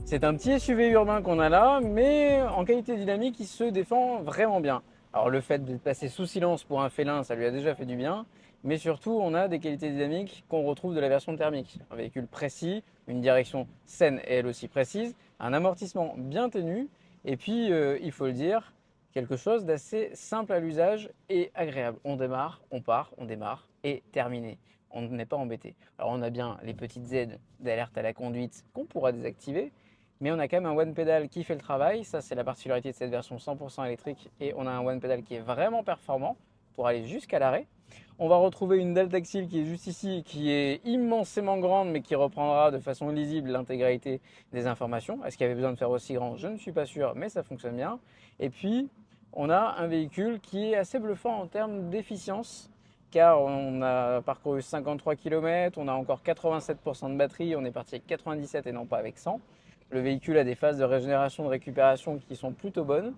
C'est un petit SUV urbain qu'on a là, mais en qualité dynamique, il se défend vraiment bien. Alors le fait d'être passé sous silence pour un félin, ça lui a déjà fait du bien, mais surtout on a des qualités dynamiques qu'on retrouve de la version thermique. Un véhicule précis, une direction saine et elle aussi précise, un amortissement bien tenu, et puis il faut le dire, quelque chose d'assez simple à l'usage et agréable. On démarre, on part, on démarre et terminé. On n'est pas embêté. Alors on a bien les petites aides d'alerte à la conduite qu'on pourra désactiver, mais on a quand même un one pedal qui fait le travail. Ça, c'est la particularité de cette version 100% électrique. Et on a un one pedal qui est vraiment performant pour aller jusqu'à l'arrêt. On va retrouver une dalle tactile qui est juste ici, qui est immensément grande, mais qui reprendra de façon lisible l'intégralité des informations. Est-ce qu'il y avait besoin de faire aussi grand? Je ne suis pas sûr, mais ça fonctionne bien. Et puis, on a un véhicule qui est assez bluffant en termes d'efficience, car on a parcouru 53 km, on a encore 87% de batterie, on est parti avec 97 et non pas avec 100. Le véhicule a des phases de régénération, de récupération qui sont plutôt bonnes.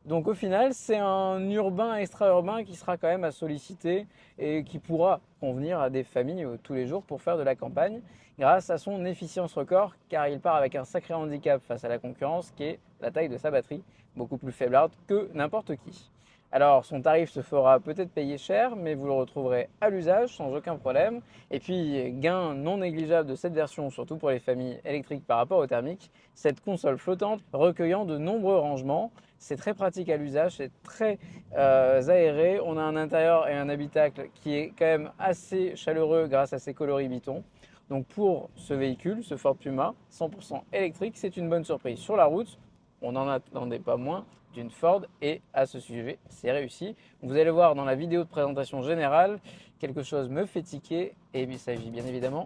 Donc au final, c'est un urbain extra-urbain qui sera quand même à solliciter et qui pourra convenir à des familles tous les jours pour faire de la campagne grâce à son efficience record, car il part avec un sacré handicap face à la concurrence qui est la taille de sa batterie, beaucoup plus faiblarde que n'importe qui. Alors son tarif se fera peut-être payer cher, mais vous le retrouverez à l'usage sans aucun problème. Et puis gain non négligeable de cette version, surtout pour les familles électriques par rapport au thermique, cette console flottante recueillant de nombreux rangements. C'est très pratique à l'usage, c'est très aéré. On a un intérieur et un habitacle qui est quand même assez chaleureux grâce à ses coloris Biton. Donc pour ce véhicule, ce Ford Puma 100% électrique, c'est une bonne surprise. Sur la route, on n'en attendait pas moins d'une Ford et à ce sujet, c'est réussi. Vous allez voir dans la vidéo de présentation générale, quelque chose me fait tiquer et il s'agit bien évidemment